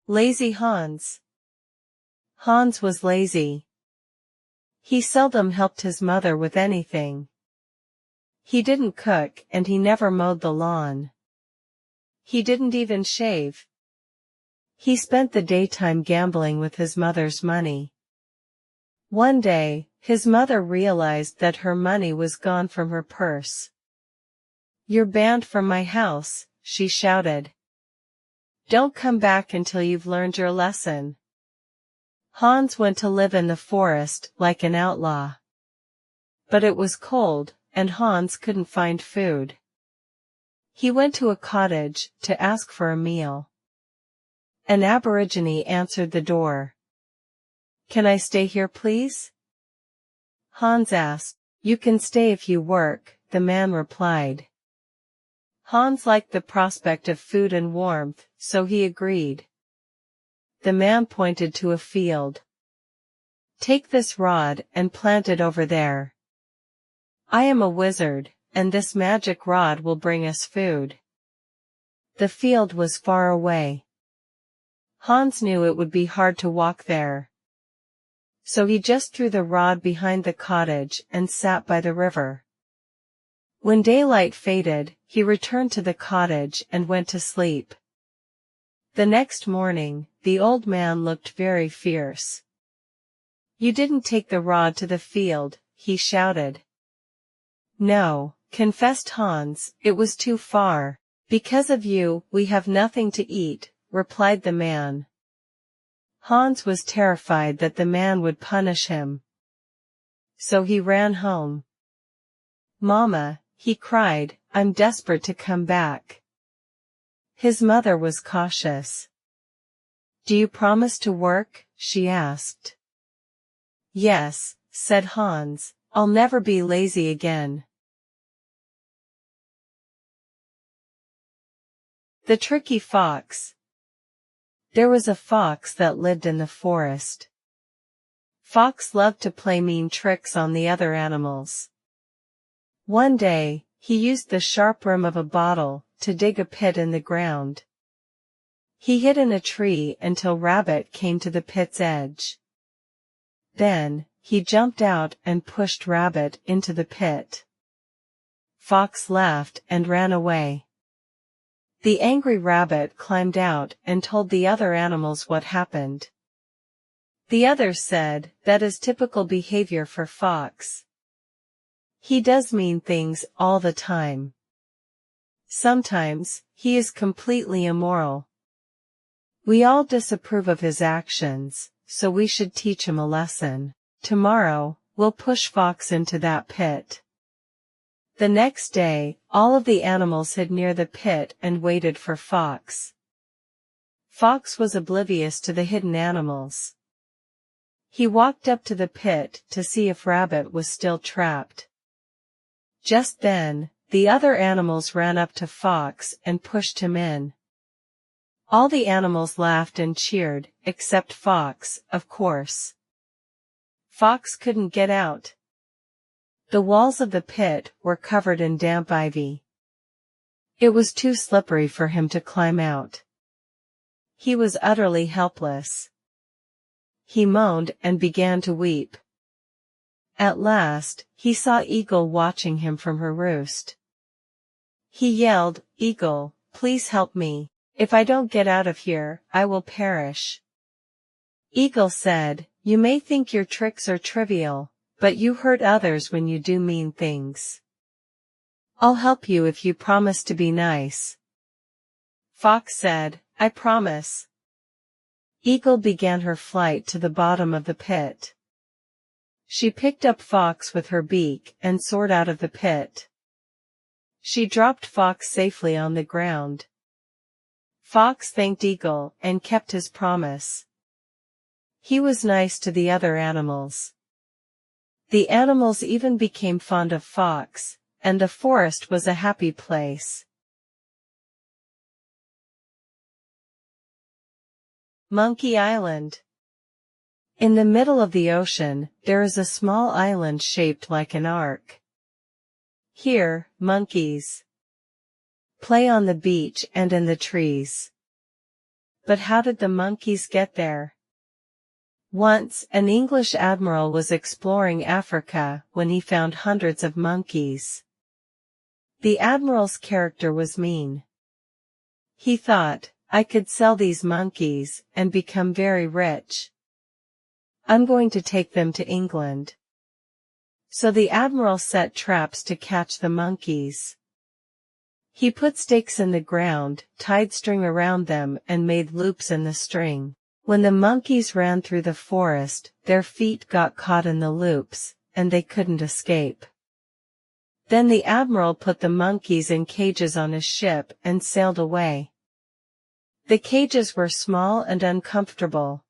Lazy Hans. Hans was lazy. He seldom helped his mother with anything. He didn't cook and he never mowed the lawn. He didn't even shave. He spent the daytime gambling with his mother's money. One day, his mother realized that her money was gone from her purse. "You're banned from my house," she shouted. "Don't come back until you've learned your lesson." Hans went to live in the forest like an outlaw. But it was cold, and Hans couldn't find food. He went to a cottage to ask for a meal. An Aborigine answered the door. "Can I stay here, please?" Hans asked. "You can stay if you work," the man replied. Hans liked the prospect of food and warmth, so he agreed. The man pointed to a field. "Take this rod and plant it over there. I am a wizard, and this magic rod will bring us food." The field was far away. Hans knew it would be hard to walk there. So he just threw the rod behind the cottage and sat by the river. When daylight faded, he returned to the cottage and went to sleep. The next morning, the old man looked very fierce. "You didn't take the rod to the field," he shouted. "No," confessed Hans, "it was too far. Because of you, we have nothing to eat," replied the man. Hans was terrified that the man would punish him. So he ran home. "Mama," he cried, "I'm desperate to come back." His mother was cautious. "Do you promise to work?" she asked. "Yes," said Hans, "I'll never be lazy again." The Tricky Fox. There was a fox that lived in the forest. Fox loved to play mean tricks on the other animals. One day, he used the sharp rim of a bottle to dig a pit in the ground. He hid in a tree until Rabbit came to the pit's edge. Then, he jumped out and pushed Rabbit into the pit. Fox laughed and ran away. The angry Rabbit climbed out and told the other animals what happened. The others said, "That is typical behavior for Fox. He does mean things all the time. Sometimes, he is completely immoral. We all disapprove of his actions, so we should teach him a lesson. Tomorrow, we'll push Fox into that pit." The next day, all of the animals hid near the pit and waited for Fox. Fox was oblivious to the hidden animals. He walked up to the pit to see if Rabbit was still trapped. Just then, the other animals ran up to Fox and pushed him in. All the animals laughed and cheered, except Fox, of course. Fox couldn't get out. The walls of the pit were covered in damp ivy. It was too slippery for him to climb out. He was utterly helpless. He moaned and began to weep. At last, he saw Eagle watching him from her roost. He yelled, "Eagle, please help me. If I don't get out of here, I will perish." Eagle said, "You may think your tricks are trivial, but you hurt others when you do mean things. I'll help you if you promise to be nice." Fox said, "I promise." Eagle began her flight to the bottom of the pit. She picked up Fox with her beak and soared out of the pit. She dropped Fox safely on the ground. Fox thanked Eagle and kept his promise. He was nice to the other animals. The animals even became fond of Fox, and the forest was a happy place. Monkey Island. In the middle of the ocean, there is a small island shaped like an arc. Here, monkeys play on the beach and in the trees. But how did the monkeys get there? Once, an English admiral was exploring Africa when he found hundreds of monkeys. The admiral's character was mean. He thought, I could sell these monkeys and become very rich. I'm going to take them to England. So the admiral set traps to catch the monkeys. He put stakes in the ground, tied string around them and made loops in the string. When the monkeys ran through the forest, their feet got caught in the loops, and they couldn't escape. Then the admiral put the monkeys in cages on his ship and sailed away. The cages were small and uncomfortable.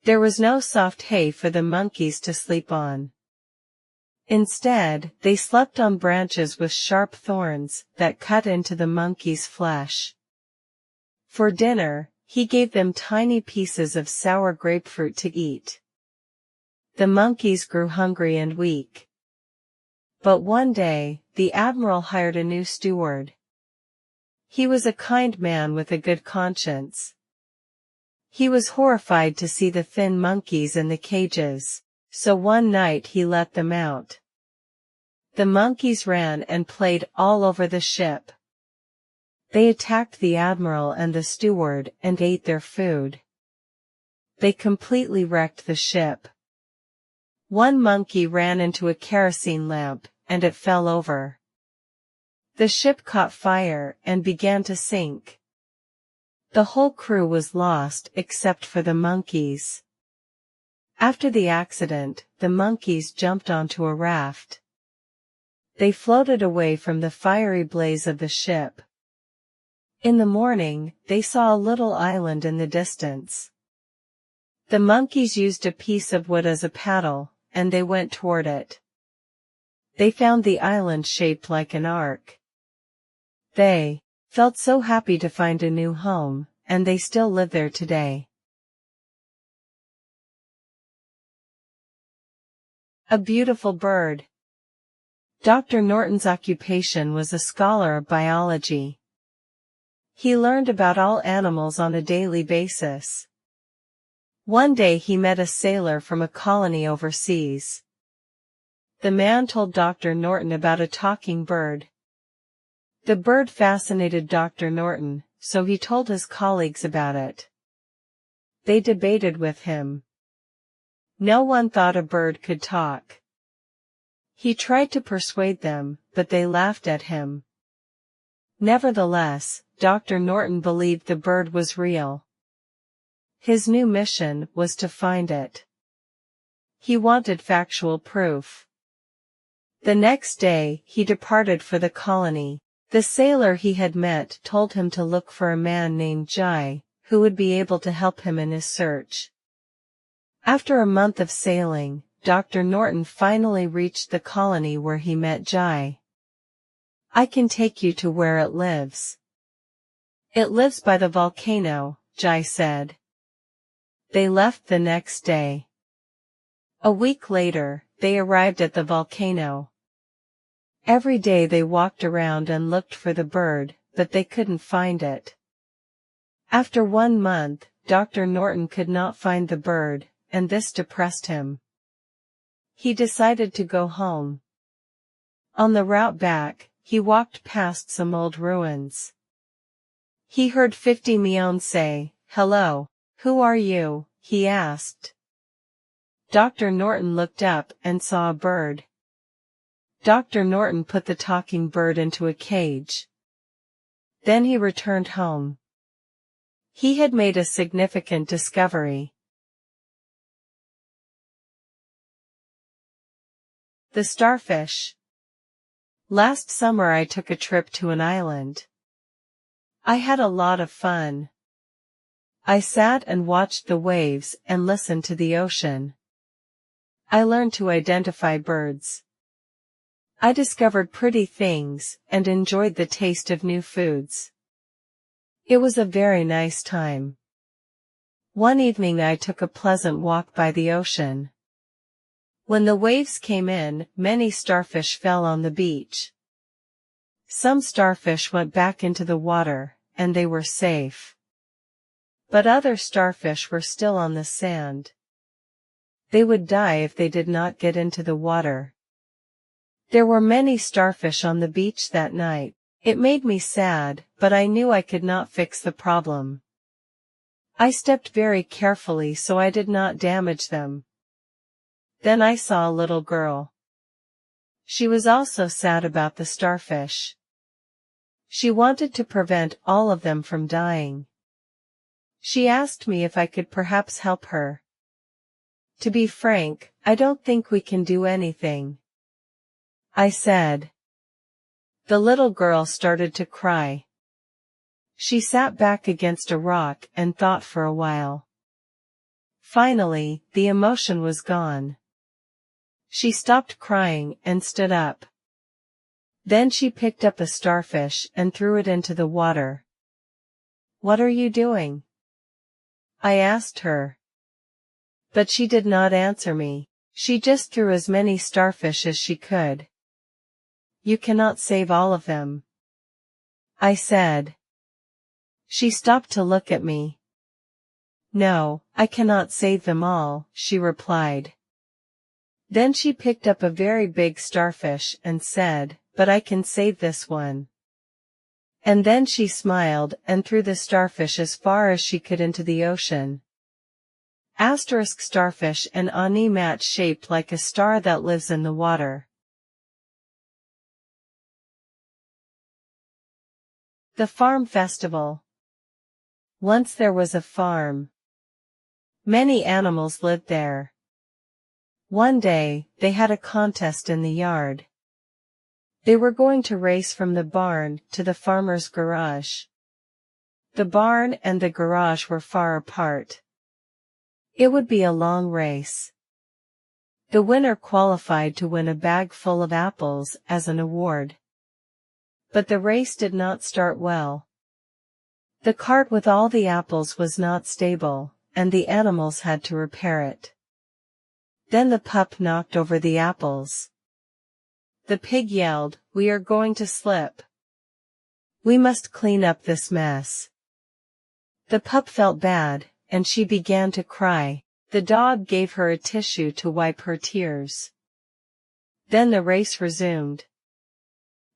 There was no soft hay for the monkeys to sleep on. Instead, they slept on branches with sharp thorns that cut into the monkeys' flesh. For dinner, he gave them tiny pieces of sour grapefruit to eat. The monkeys grew hungry and weak. But one day, the admiral hired a new steward. He was a kind man with a good conscience. He was horrified to see the thin monkeys in the cages, so one night he let them out. The monkeys ran and played all over the ship. They attacked the admiral and the steward and ate their food. They completely wrecked the ship. One monkey ran into a kerosene lamp, and it fell over. The ship caught fire and began to sink. The whole crew was lost except for the monkeys. After the accident, the monkeys jumped onto a raft. They floated away from the fiery blaze of the ship. In the morning, they saw a little island in the distance. The monkeys used a piece of wood as a paddle, and they went toward it. They found the island shaped like an arc. They felt so happy to find a new home, and they still live there today. A beautiful bird. Dr. Norton's occupation was a scholar of biology. He learned about all animals on a daily basis. One day he met a sailor from a colony overseas. The man told Dr. Norton about a talking bird. The bird fascinated Dr. Norton, so he told his colleagues about it. They debated with him. No one thought a bird could talk. He tried to persuade them, but they laughed at him. Nevertheless, Dr. Norton believed the bird was real. His new mission was to find it. He wanted factual proof. The next day, he departed for the colony. The sailor he had met told him to look for a man named Jai, who would be able to help him in his search. After a month of sailing, Dr. Norton finally reached the colony where he met Jai. I can take you to where it lives. It lives by the volcano, Jai said. They left the next day. A week later, they arrived at the volcano. Every day they walked around and looked for the bird, but they couldn't find it. After 1 month, Dr. Norton could not find the bird, and this depressed him. He decided to go home. On the route back, he walked past some old ruins. He heard 50 Meon say, "Hello, who are you?" he asked. Dr. Norton looked up and saw a bird. Dr. Norton put the talking bird into a cage. Then he returned home. He had made a significant discovery. The starfish. Last summer I took a trip to an island. I had a lot of fun. I sat and watched the waves and listened to the ocean. I learned to identify birds. I discovered pretty things and enjoyed the taste of new foods. It was a very nice time. One evening I took a pleasant walk by the ocean. When the waves came in, many starfish fell on the beach. Some starfish went back into the water, and they were safe. But other starfish were still on the sand. They would die if they did not get into the water. There were many starfish on the beach that night. It made me sad, but I knew I could not fix the problem. I stepped very carefully so I did not damage them. Then I saw a little girl. She was also sad about the starfish. She wanted to prevent all of them from dying. She asked me if I could perhaps help her. To be frank, I don't think we can do anything, I said. The little girl started to cry. She sat back against a rock and thought for a while. Finally, the emotion was gone. She stopped crying and stood up. Then she picked up a starfish and threw it into the water. "What are you doing?" I asked her. But she did not answer me. She just threw as many starfish as she could. "You cannot save all of them," I said. She stopped to look at me. "No, I cannot save them all," she replied. Then she picked up a very big starfish and said, "But I can save this one." And then she smiled and threw the starfish as far as she could into the ocean. Asterisk starfish and ani mat shaped like a star that lives in the water. The Farm Festival. Once there was a farm. Many animals lived there. One day, they had a contest in the yard. They were going to race from the barn to the farmer's garage. The barn and the garage were far apart. It would be a long race. The winner qualified to win a bag full of apples as an award. But the race did not start well. The cart with all the apples was not stable, and the animals had to repair it. Then the pup knocked over the apples. The pig yelled, "We are going to slip. We must clean up this mess." The pup felt bad, and she began to cry. The dog gave her a tissue to wipe her tears. Then the race resumed.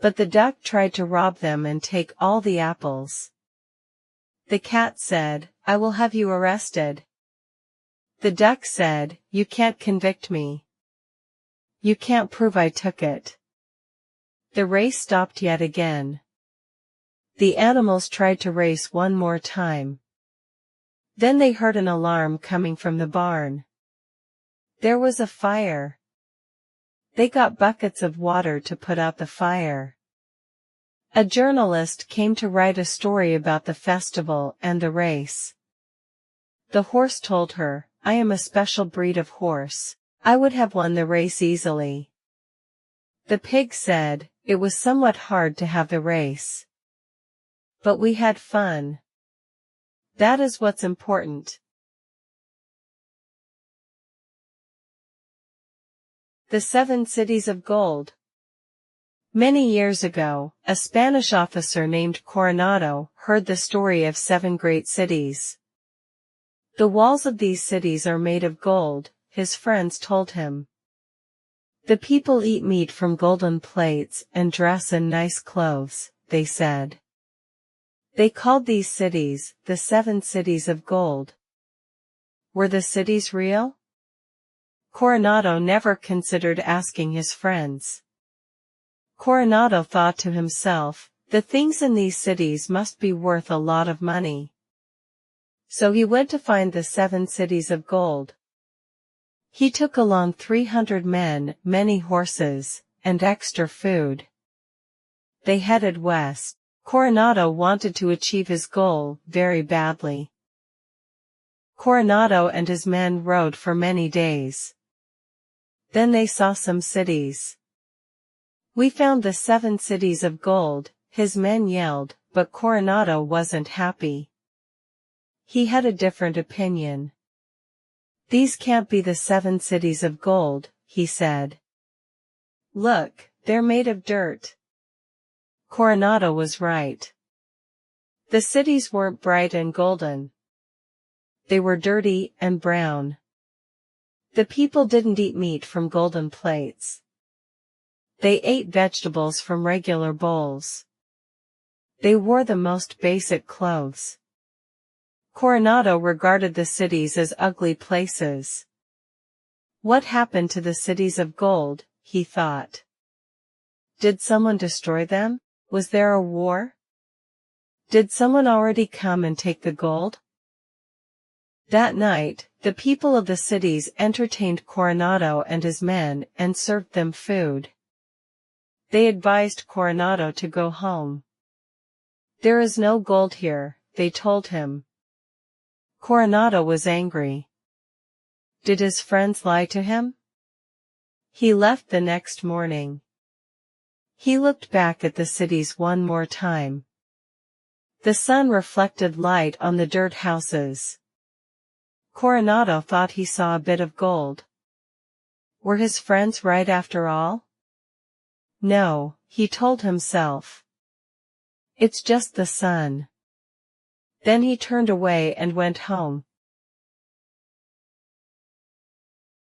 But the duck tried to rob them and take all the apples. The cat said, "I will have you arrested." The duck said, "You can't convict me. You can't prove I took it." The race stopped yet again. The animals tried to race one more time. Then they heard an alarm coming from the barn. There was a fire. They got buckets of water to put out the fire. A journalist came to write a story about the festival and the race. The horse told her, "I am a special breed of horse. I would have won the race easily." The pig said, "It was somewhat hard to have the race. But we had fun. That is what's important." The Seven Cities of Gold. Many years ago, a Spanish officer named Coronado heard the story of 7 great cities. The walls of these cities are made of gold, his friends told him. The people eat meat from golden plates and dress in nice clothes, they said. They called these cities the 7 Cities of Gold. Were the cities real? Coronado never considered asking his friends. Coronado thought to himself, the things in these cities must be worth a lot of money. So he went to find the 7 Cities of Gold. He took along 300 men, many horses, and extra food. They headed west. Coronado wanted to achieve his goal very badly. Coronado and his men rode for many days. Then they saw some cities. "We found the 7 Cities of Gold," his men yelled, but Coronado wasn't happy. He had a different opinion. "These can't be the 7 Cities of Gold," he said. "Look, they're made of dirt." Coronado was right. The cities weren't bright and golden. they were dirty and brown. The people didn't eat meat from golden plates. They ate vegetables from regular bowls. They wore the most basic clothes. Coronado regarded the cities as ugly places. What happened to the cities of gold, he thought. Did someone destroy them? Was there a war? Did someone already come and take the gold? That night, the people of the cities entertained Coronado and his men and served them food. They advised Coronado to go home. There is no gold here, they told him. Coronado was angry. Did his friends lie to him? He left the next morning. He looked back at the cities one more time. The sun reflected light on the dirt houses. Coronado thought he saw a bit of gold. Were his friends right after all? No, he told himself. It's just the sun. Then he turned away and went home,